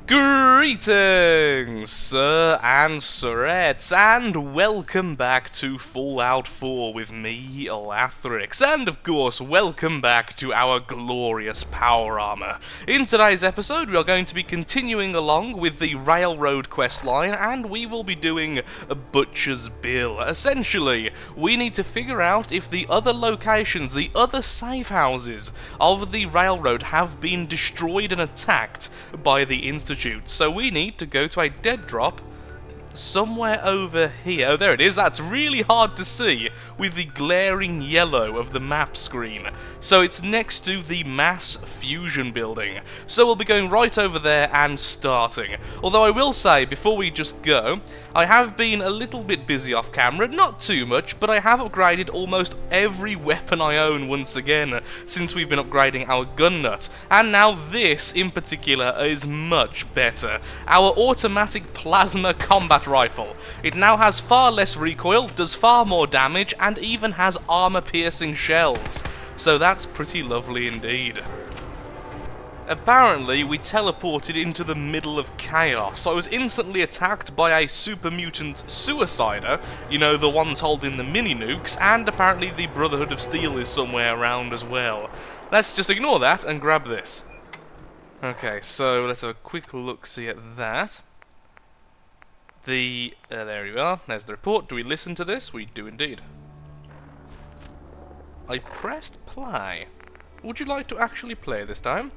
Greetings, sir and sirettes, and welcome back to Fallout 4 with me, Lathrix, and of course, welcome back to our glorious power armor. In today's episode, we are going to be continuing along with the Railroad questline, and we will be doing a Butcher's Bill. Essentially, we need to figure out if the other locations, the other safe houses of the Railroad have been destroyed and attacked by the Institute. So we need to go to a dead drop somewhere over here. Oh, there it is. That's really hard to see with the glaring yellow of the map screen. So it's next to the mass fusion building. So we'll be going right over there and starting. Although I will say, before we just go, I have been a little bit busy off camera, not too much, but I have upgraded almost every weapon I own once again since we've been upgrading our gun nut. And now this, in particular, is much better. Our automatic plasma combat rifle. It now has far less recoil, does far more damage, and even has armor-piercing shells. So that's pretty lovely indeed. Apparently, we teleported into the middle of chaos. I was instantly attacked by a super mutant suicider, you know, the ones holding the mini-nukes, and apparently the Brotherhood of Steel is somewhere around as well. Let's just ignore that and grab this. Okay, so let's have a quick look-see at that. There we are, there's the report. Do we listen to this? We do indeed. I pressed play. Would you like to actually play this time?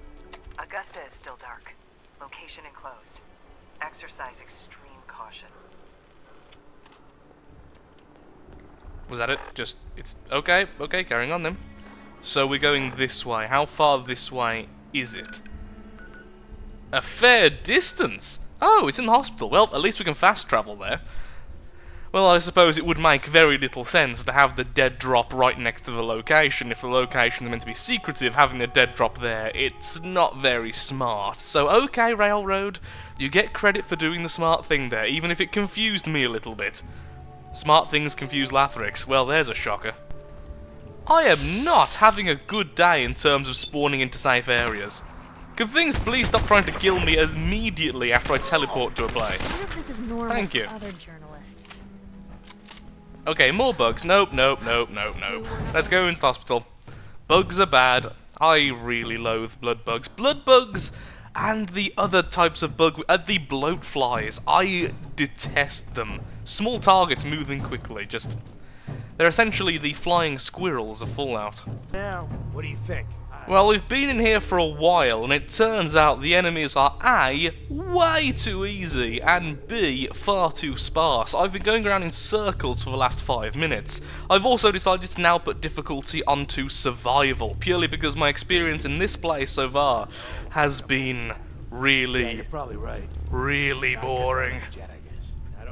Augusta is still dark. Location enclosed. Exercise extreme caution. Was that it? It's okay, carrying on then. So we're going this way. How far this way is it? A fair distance! Oh, it's in the hospital. Well, at least we can fast travel there. Well, I suppose it would make very little sense to have the dead drop right next to the location. If the location is meant to be secretive, having the dead drop there, it's not very smart. So, okay, Railroad, you get credit for doing the smart thing there, even if it confused me a little bit. Smart things confuse Lathrix. Well, there's a shocker. I am not having a good day in terms of spawning into safe areas. Can things please stop trying to kill me immediately after I teleport to a place? Thank you. Okay, more bugs. Nope. Let's go into the hospital. Bugs are bad. I really loathe blood bugs. Blood bugs and the other types of bug, the bloat flies. I detest them. Small targets moving quickly, they're essentially the flying squirrels of Fallout. Now, what do you think? Well, we've been in here for a while, and it turns out the enemies are A, way too easy, and B, far too sparse. I've been going around in circles for the last 5 minutes. I've also decided to now put difficulty onto survival, purely because my experience in this place so far has been really, yeah, you're probably right. really boring.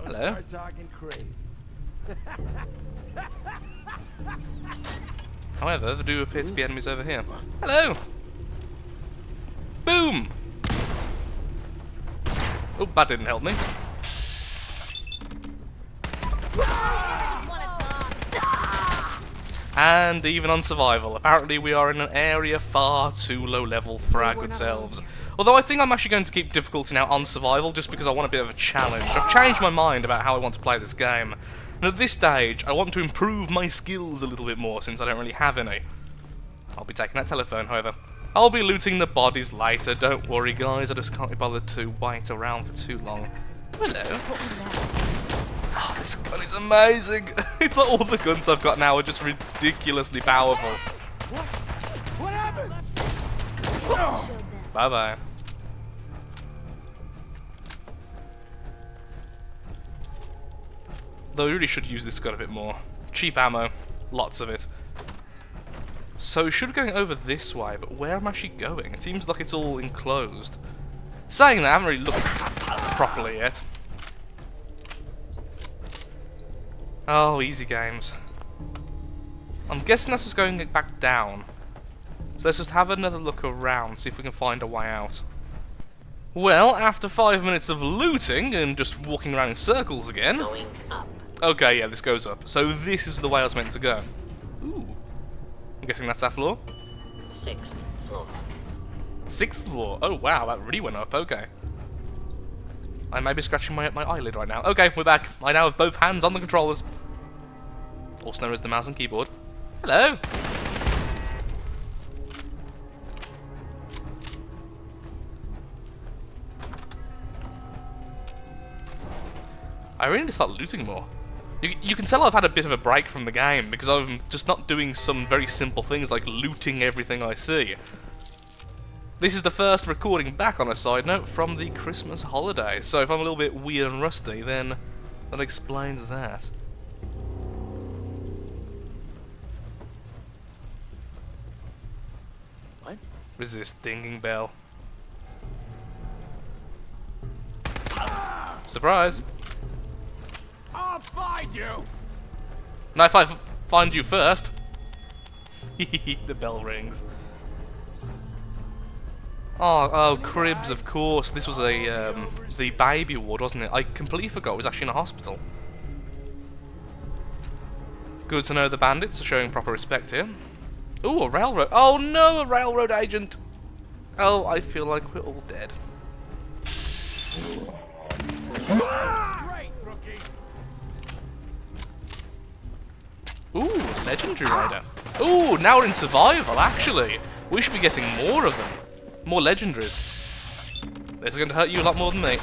Hello? Start talking crazy. However, there do appear to be enemies over here. Hello! Boom! Oh, that didn't help me. And even on survival, apparently we are in an area far too low level for our good selves. Although I think I'm actually going to keep difficulty now on survival just because I want a bit of a challenge. I've changed my mind about how I want to play this game. And at this stage, I want to improve my skills a little bit more since I don't really have any. I'll be taking that telephone, however. I'll be looting the bodies later, don't worry guys, I just can't be bothered to wait around for too long. Hello. What was that? Oh, this gun is amazing! It's like all the guns I've got now are just ridiculously powerful. What happened? Bye-bye. Though we really should use this gun a bit more. Cheap ammo, lots of it. So we should be going over this way, but where am I actually going? It seems like it's all enclosed. Saying that, I haven't really looked properly yet. Oh, easy games. I'm guessing that's just going back down. So let's just have another look around, see if we can find a way out. Well, after 5 minutes of looting and just walking around in circles again... Going up. Okay, yeah, this goes up. So this is the way I was meant to go. Ooh. I'm guessing that's that floor? 6th floor. 6th floor? Oh wow, that really went up, okay. I may be scratching my eyelid right now. Okay, we're back. I now have both hands on the controllers. Also known as the mouse and keyboard. Hello! I really need to start looting more. You can tell I've had a bit of a break from the game because I'm just not doing some very simple things like looting everything I see. This is the first recording back, on a side note, from the Christmas holiday, so if I'm a little bit weird and rusty, then that explains that. What? Resist dinging bell. Surprise! I'll find you! No, if I find you first. The bell rings. Oh, cribs, of course. This was the baby ward, wasn't it? I completely forgot it was actually in a hospital. Good to know the bandits are showing proper respect here. Ooh, a railroad. Oh no, a railroad agent. Oh, I feel like we're all dead. Great, rookie! Ooh, legendary raider. Ooh, now we're in survival, actually. We should be getting more of them. More legendaries. This is going to hurt you a lot more than me.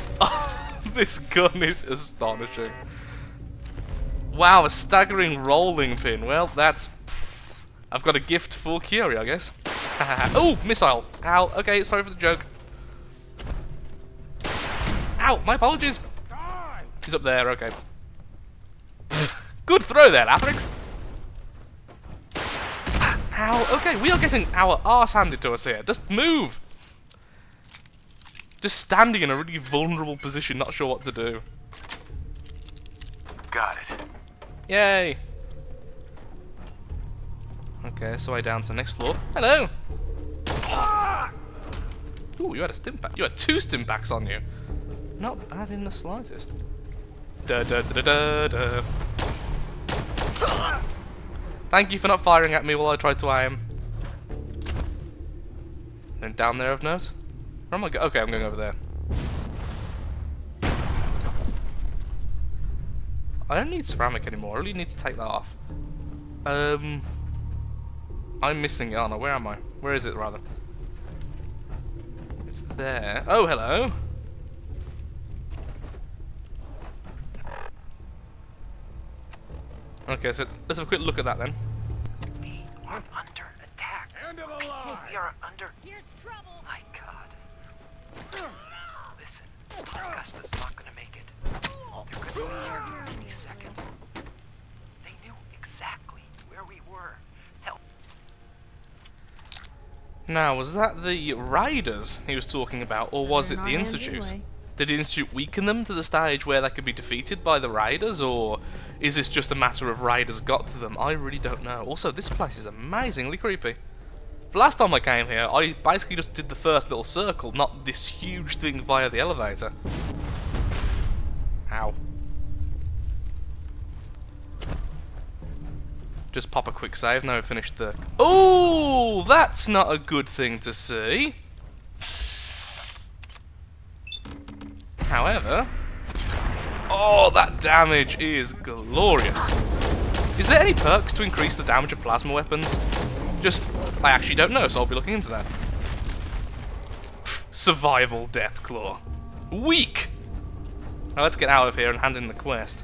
This gun is astonishing. Wow, a staggering rolling pin. Well, that's... I've got a gift for Curie, I guess. Ooh, missile. Ow, okay, sorry for the joke. Ow, my apologies. He's up there, okay. Good throw there, Lathrix. Ow, okay, we are getting our arse handed to us here. Just move. Just standing in a really vulnerable position, not sure what to do. Got it. Yay. Okay, so way down to the next floor. Hello. Ooh, you had a stim pack. You had 2 stim packs on you. Not bad in the slightest. Da da da da da da. Thank you for not firing at me while I tried to aim. And down there of note. Where am I okay, I'm going over there. I don't need ceramic anymore. I really need to take that off. I'm missing it, aren't I? Where am I? Where is it, rather? It's there. Oh, hello. Okay, so let's have a quick look at that then. We are under attack. End of the line! We are under... Here's trouble. My God. Listen, Augusta's not gonna make it. They're gonna be here any second. They knew exactly where we were. Tell... Now, was that the Raiders he was talking about, or was it the Institute? Did the Institute weaken them to the stage where they could be defeated by the Raiders, or is this just a matter of Raiders got to them? I really don't know. Also, this place is amazingly creepy. The last time I came here, I basically just did the first little circle, not this huge thing via the elevator. Ow. Just pop a quick save, now we've finished the... Ooh, that's not a good thing to see. However... Oh, that damage is glorious. Is there any perks to increase the damage of plasma weapons? Just, I actually don't know, so I'll be looking into that. Survival Deathclaw. Weak! Now let's get out of here and hand in the quest.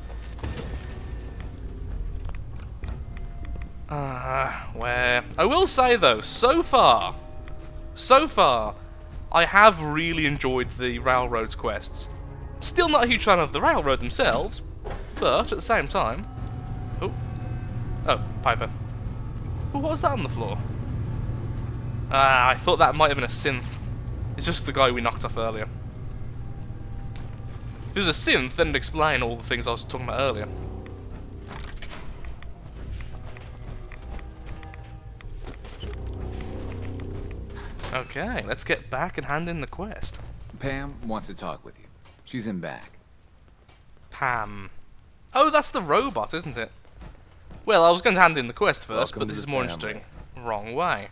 Where? I will say though, so far, I have really enjoyed the Railroads quests. Still not a huge fan of the Railroad themselves, but at the same time... Oh, Piper. Ooh, what was that on the floor? I thought that might have been a synth. It's just the guy we knocked off earlier. If it was a synth, then it'd explain all the things I was talking about earlier. Okay, let's get back and hand in the quest. Pam wants to talk with you. She's in back. Pam. Oh, that's the robot, isn't it? Well, I was going to hand in the quest first, Welcome but to this is the more family. interesting. Wrong way.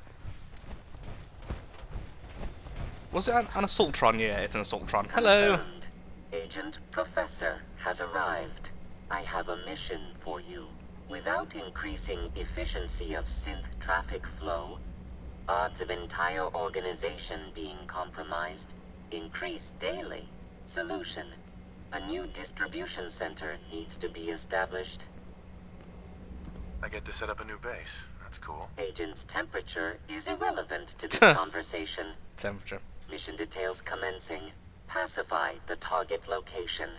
Was it an Assaultron? Yeah, it's an Assaultron. Hello. Agent Professor has arrived. I have a mission for you. Without increasing efficiency of synth traffic flow, odds of entire organization being compromised increase daily. Solution: a new distribution center needs to be established. I get to set up a new base. That's cool. Agent's temperature is irrelevant to this conversation. Temperature. Mission details commencing. Pacify the target location.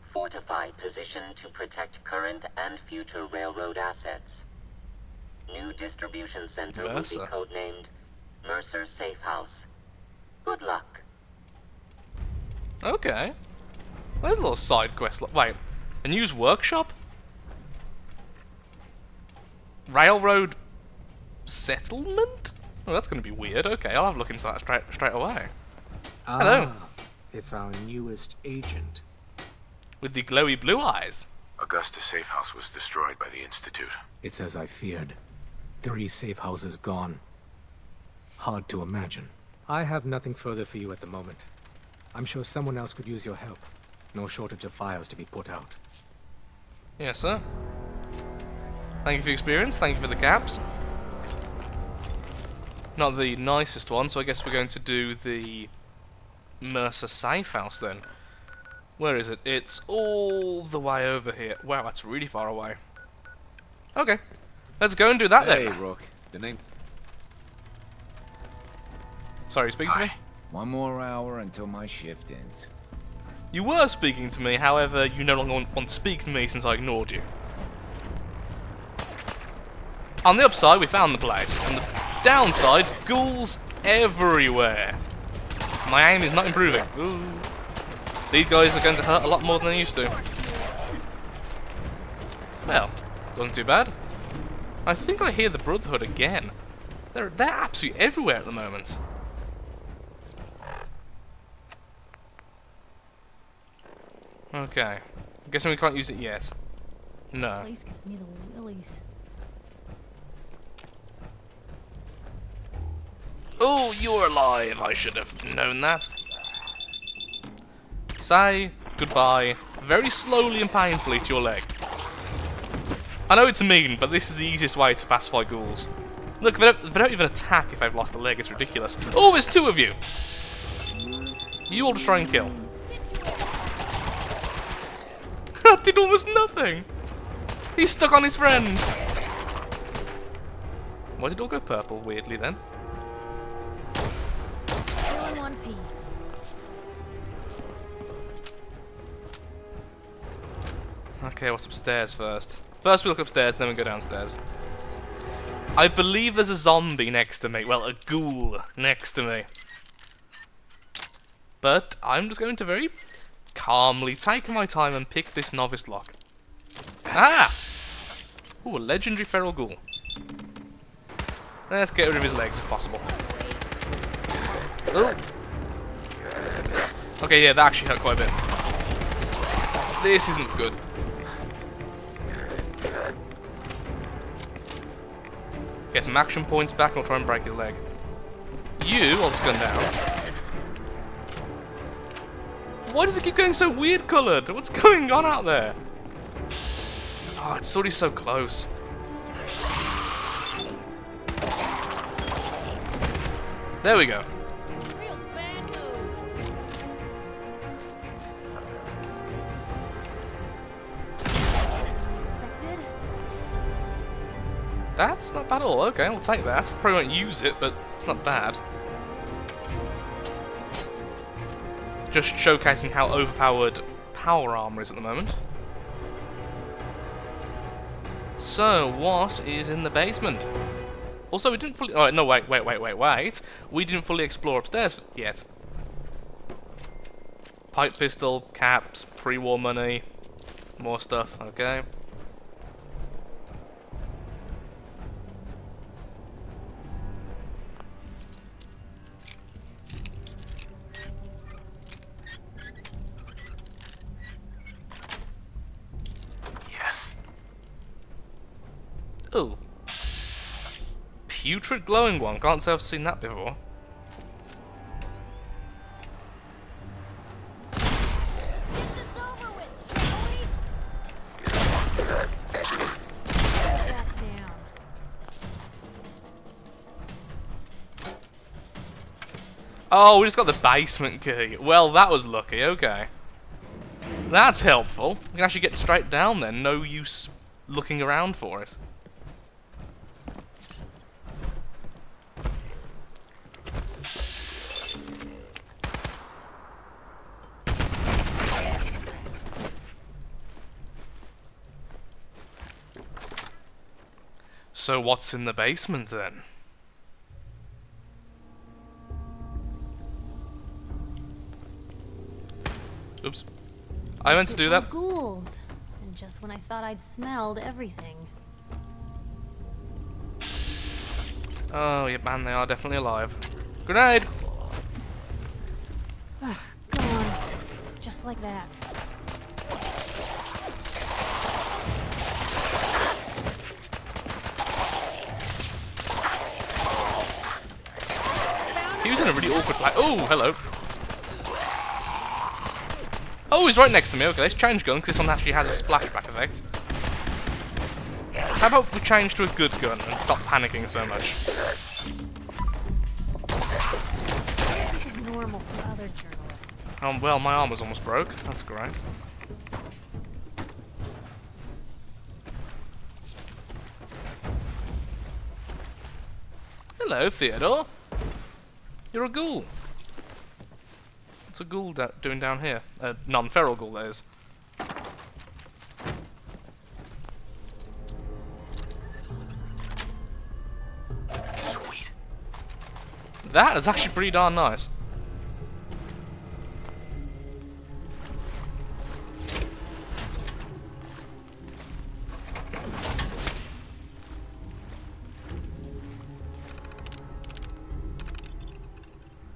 Fortify position to protect current and future railroad assets. New distribution center will Mercer. be codenamed Mercer Safe House. Good luck. Okay. There's a little side quest. Wait, a news workshop? Railroad settlement? Oh, that's going to be weird. Okay, I'll have a look into that straight away. Hello. It's our newest agent. With the glowy blue eyes. Augusta's safe house was destroyed by the Institute. It's as I feared. 3 safe houses gone. Hard to imagine. I have nothing further for you at the moment. I'm sure someone else could use your help. No shortage of fires to be put out. Yes, sir. Thank you for your experience. Thank you for the caps. Not the nicest one, so I guess we're going to do the Mercer Safe House then. Where is it? It's all the way over here. Wow, that's really far away. Okay. Let's go and do that Hey, then. Rook. The name... Sorry, speaking to me? One more hour until my shift ends. You were speaking to me, however, you no longer want to speak to me since I ignored you. On the upside, we found the place. On the downside, ghouls everywhere. My aim is not improving. Ooh. These guys are going to hurt a lot more than they used to. Well, wasn't too bad. I think I hear the Brotherhood again. They're absolutely everywhere at the moment. Okay. I'm guessing we can't use it yet. No. Place gives me the willies. Oh, you're alive. I should have known that. Say goodbye very slowly and painfully to your leg. I know it's mean, but this is the easiest way to pacify ghouls. Look, they don't even attack if they've lost a leg. It's ridiculous. Oh, there's 2 of you. You all just try and kill. That did almost nothing. He's stuck on his friend. Why did it all go purple weirdly then? All in one piece. Okay, what's upstairs first? First we look upstairs, then we go downstairs. I believe there's a zombie next to me. Well, a ghoul next to me. But I'm just going to very calmly take my time and pick this novice lock. Ah! Ooh, a legendary feral ghoul. Let's get rid of his legs if possible. Oh! Okay, yeah, that actually hurt quite a bit. This isn't good. Get some action points back and I'll try and break his leg. You, I'll just gun down. Why does it keep going so weird coloured? What's going on out there? Oh, it's already so close. There we go. Real bad move. Expected. That's not bad at all. Okay, we'll take that. Probably won't use it, but it's not bad. Just showcasing how overpowered power armor is at the moment. So, what is in the basement? Also, we didn't fully... Oh, no, wait. We didn't fully explore upstairs yet. Pipe pistol, caps, pre-war money, more stuff, okay. Yes. Ooh. Putrid glowing one. Can't say I've seen that before. Oh, we just got the basement key. Well, that was lucky, okay. That's helpful. We can actually get straight down there. No use looking around for it. So what's in the basement then? Oops. I meant to do that. Ghouls. And just when I thought I'd smelled everything. Oh, yeah, man, they are definitely alive. Grenade! Gone. Just like that. He was in a really awkward place. Oh, hello. Oh, he's right next to me. Okay, let's change gun, because this one actually has a splashback effect. How about we change to a good gun and stop panicking so much? This is normal for other journalists. Well, my arm was almost broke. That's great. Hello, Theodore. You're a ghoul. What's a ghoul doing down here? A non-feral ghoul, that is. Sweet. That is actually pretty darn nice.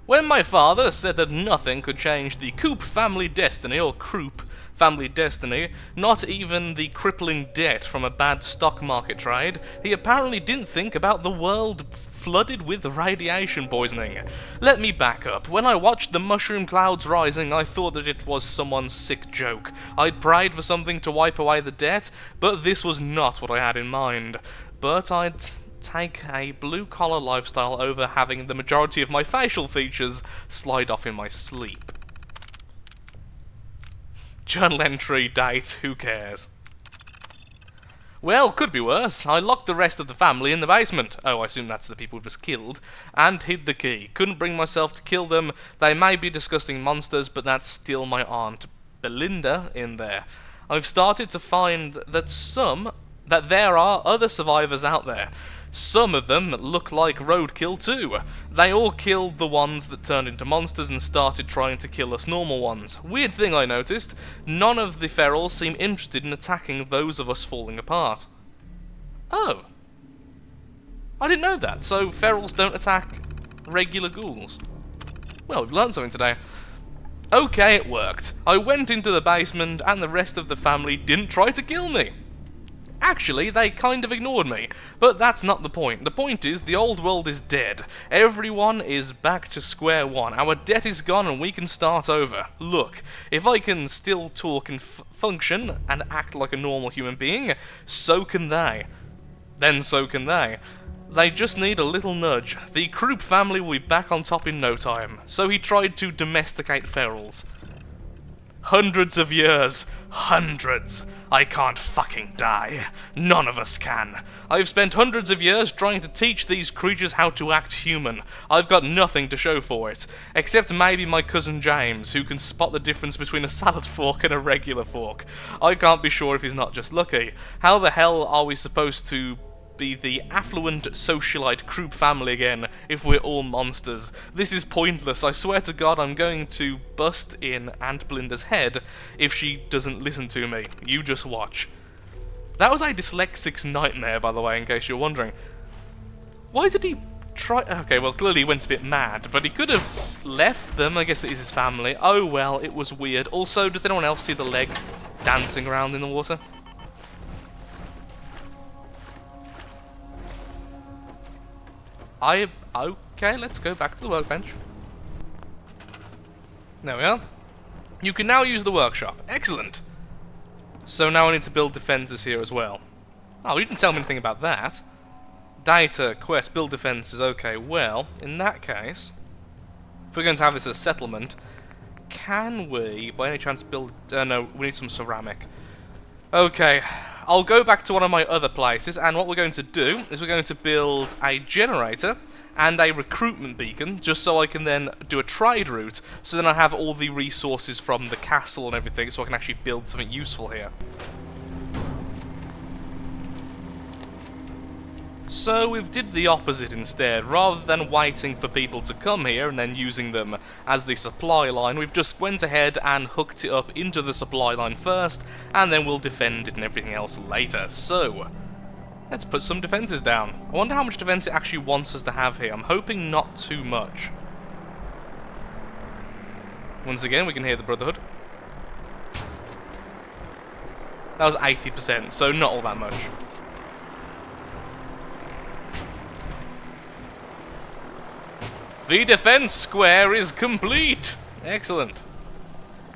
When my father said that nothing could change the Coop family destiny, or Croup family destiny, not even the crippling debt from a bad stock market trade, he apparently didn't think about the world flooded with radiation poisoning. Let me back up. When I watched the mushroom clouds rising, I thought that it was someone's sick joke. I'd prayed for something to wipe away the debt, but this was not what I had in mind. But I'd take a blue-collar lifestyle over having the majority of my facial features slide off in my sleep. Journal entry, date, who cares? Well, could be worse. I locked the rest of the family in the basement. Oh, I assume that's the people we've just killed. And hid the key. Couldn't bring myself to kill them. They may be disgusting monsters, but that's still my Aunt Belinda in there. I've started to find that there are other survivors out there. Some of them look like roadkill too. They all killed the ones that turned into monsters and started trying to kill us normal ones. Weird thing I noticed, none of the ferals seem interested in attacking those of us falling apart. Oh. I didn't know that, so ferals don't attack regular ghouls. Well, we've learned something today. Okay, it worked. I went into the basement and the rest of the family didn't try to kill me. Actually, they kind of ignored me, but that's not the point. The point is, the old world is dead. Everyone is back to square one. Our debt is gone and we can start over. Look, if I can still talk and function and act like a normal human being, so can they. Then so can they. They just need a little nudge. The Croup family will be back on top in no time. So he tried to domesticate ferals. Hundreds of years. Hundreds. I can't fucking die. None of us can. I've spent hundreds of years trying to teach these creatures how to act human. I've got nothing to show for it. Except maybe my cousin James, who can spot the difference between a salad fork and a regular fork. I can't be sure if he's not just lucky. How the hell are we supposed to be the affluent socialite Croup family again if we're all monsters? This is pointless. I swear to God I'm going to bust in Aunt Belinda's head if she doesn't listen to me. You just watch. That was a dyslexic's nightmare, by the way, in case you're wondering. Why did he try... Okay, well, clearly he went a bit mad, but he could have left them. I guess it is his family. Oh well, it was weird. Also, does anyone else see the leg dancing around in the water? Okay, let's go back to the workbench. There we are. You can now use the workshop. Excellent! So now I need to build defenses here as well. Oh, you didn't tell me anything about that. Data, quest, build defenses. Okay, well, in that case, if we're going to have this as a settlement, can we, by any chance, build... no, we need some ceramic. Okay, I'll go back to one of my other places, and what we're going to do is we're going to build a generator and a recruitment beacon, just so I can then do a trade route, so then I have all the resources from the castle and everything, so I can actually build something useful here. So we've did the opposite instead. Rather than waiting for people to come here and then using them as the supply line, we've just went ahead and hooked it up into the supply line first, and then we'll defend it and everything else later. So, let's put some defences down. I wonder how much defence it actually wants us to have here. I'm hoping not too much. Once again, we can hear the Brotherhood. That was 80%, so not all that much. The defense square is complete! Excellent.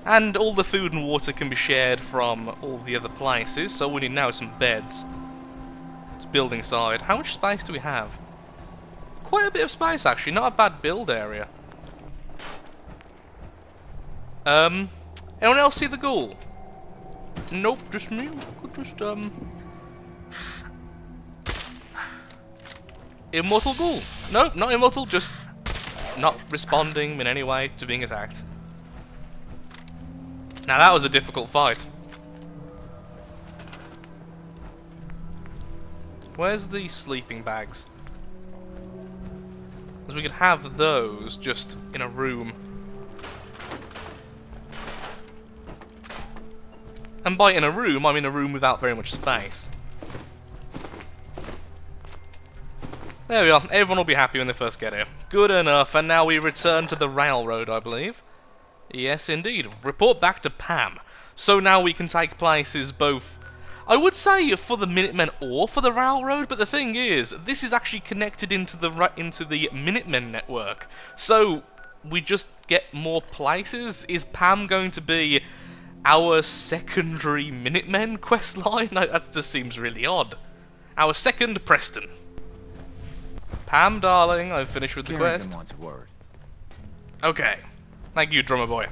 And all the food and water can be shared from all the other places, so we need now some beds. It's building side. How much space do we have? Quite a bit of space, actually. Not a bad build area. Anyone else see the ghoul? Nope, just me. Just, Immortal ghoul. Nope, not immortal, just not responding in any way to being attacked. Now that was a difficult fight. Where's the sleeping bags? Because we could have those just in a room. And by in a room, I mean a room without very much space. There we are. Everyone will be happy when they first get here. Good enough, and now we return to the railroad, I believe. Yes, indeed. Report back to Pam. So now we can take places both, I would say, for the Minutemen or for the railroad, but the thing is, this is actually connected into the Minutemen network. So we just get more places. Is Pam going to be our secondary Minutemen questline? That just seems really odd. Our second Preston. Pam, darling, I've finished with the quest. Wants word. Okay. Thank you, drummer boy.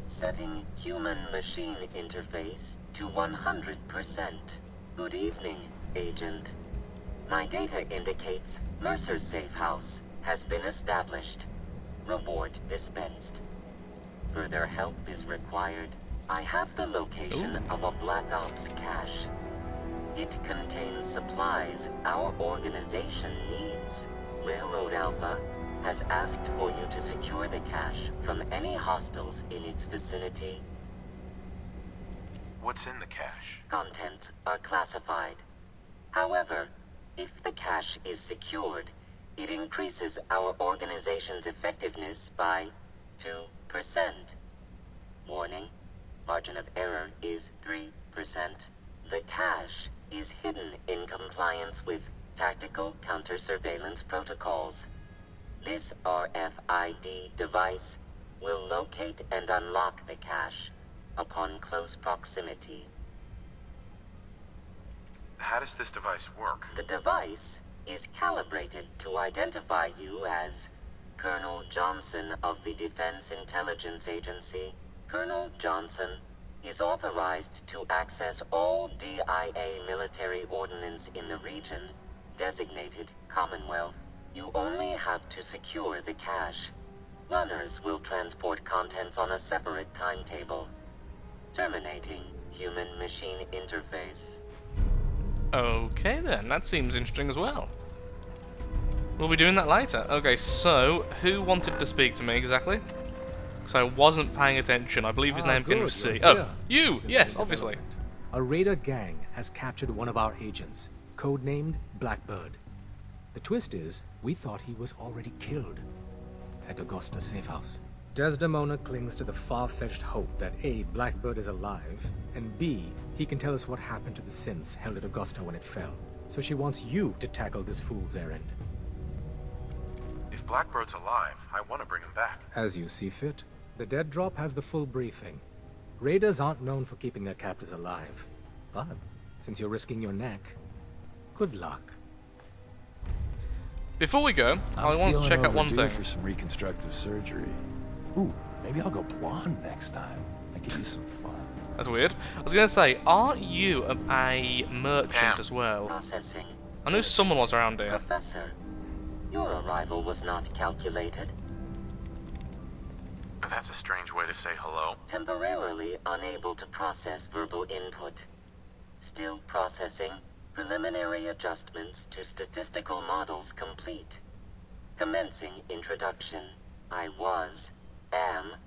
Setting human-machine interface to 100%. Good evening, Agent. My data indicates Mercer's safe house has been established. Reward dispensed. Further help is required. I have the location of a Black Ops cache. It contains supplies our organization needs. Railroad Alpha has asked for you to secure the cache from any hostiles in its vicinity. What's in the cache? Contents are classified. However, if the cache is secured, it increases our organization's effectiveness by 2%. Warning, margin of error is 3%. The cache is hidden in compliance with tactical counter-surveillance protocols. This RFID device will locate and unlock the cache upon close proximity. How does this device work? The device is calibrated to identify you as Colonel Johnson of the Defense Intelligence Agency. Colonel Johnson is authorized to access all DIA military ordnance in the region, designated Commonwealth. You only have to secure the cache. Runners will transport contents on a separate timetable. Terminating human-machine interface. Okay then, that seems interesting as well. We'll be doing that later. Okay, so, who wanted to speak to me exactly? Because I wasn't paying attention. I believe his name begins with C. Oh, you! Yes, obviously. A raider gang has captured one of our agents, codenamed Blackbird. The twist is, we thought he was already killed at Augusta's safe house. Desdemona clings to the far-fetched hope that A, Blackbird is alive, and B, he can tell us what happened to the synths held at Augusta when it fell. So she wants you to tackle this fool's errand. If Blackbird's alive, I want to bring him back. As you see fit. The Dead Drop has the full briefing. Raiders aren't known for keeping their captors alive. But, since you're risking your neck, good luck. Before we go, I I'm want to feeling check out one overdue thing. for some reconstructive surgery. Ooh, maybe I'll go blonde next time. I give you some fun. That's weird. I was going to say, are you a merchant Pam. as well? Processing. I knew someone was around here. Professor, your arrival was not calculated. That's a strange way to say hello. Temporarily unable to process verbal input. Still processing. Preliminary adjustments to statistical models complete. Commencing introduction. I was, am,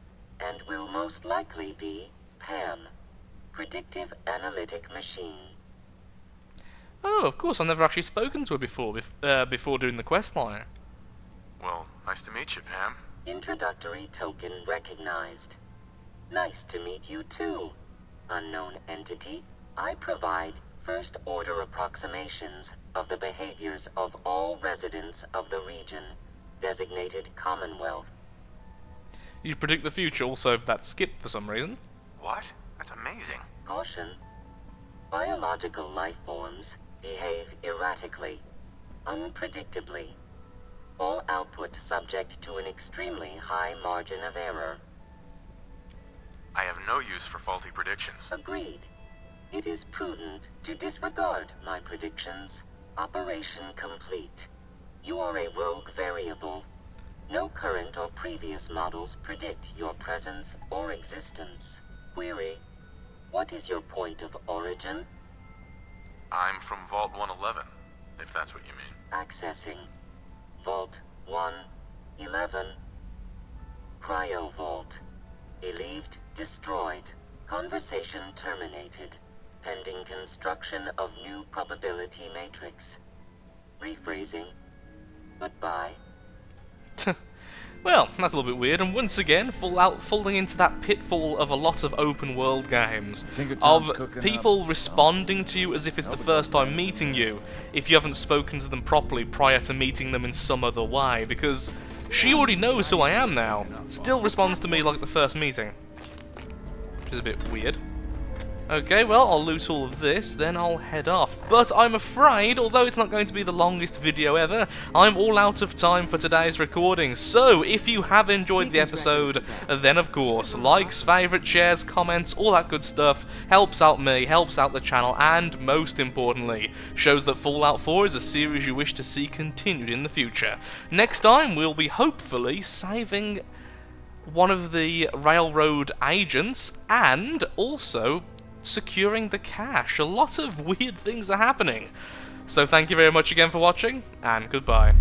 and will most likely be Pam. Predictive analytic machine. Oh, of course, I've never actually spoken to her before doing the quest line. Well, nice to meet you, Pam. Introductory token recognized. Nice to meet you too. Unknown entity, I provide first-order approximations of the behaviors of all residents of the region, designated Commonwealth. You predict the future, also that skipped for some reason. What? That's amazing. Caution. Biological life forms behave erratically, unpredictably. All output subject to an extremely high margin of error. I have no use for faulty predictions. Agreed. It is prudent to disregard my predictions. Operation complete. You are a rogue variable. No current or previous models predict your presence or existence. Query. What is your point of origin? I'm from Vault 111, if that's what you mean. Accessing. Vault 111. Cryo Vault. Believed destroyed. Conversation terminated. Pending construction of new probability matrix. Rephrasing. Goodbye. Well, that's a little bit weird, and once again, falling into that pitfall of a lot of open world games, Tom's of cooking people up responding to you as if it's the first time meeting you, if you haven't spoken to them properly prior to meeting them in some other way, because she already knows who I am now, still responds to me like the first meeting, which is a bit weird. Okay, well, I'll loot all of this, then I'll head off. But I'm afraid, although it's not going to be the longest video ever, I'm all out of time for today's recording. So, if you have enjoyed the episode, then of course, likes, favourites, shares, comments, all that good stuff helps out me, helps out the channel, and most importantly, shows that Fallout 4 is a series you wish to see continued in the future. Next time, we'll be hopefully saving one of the railroad agents, and also securing the cash. A lot of weird things are happening. So thank you very much again for watching, and goodbye.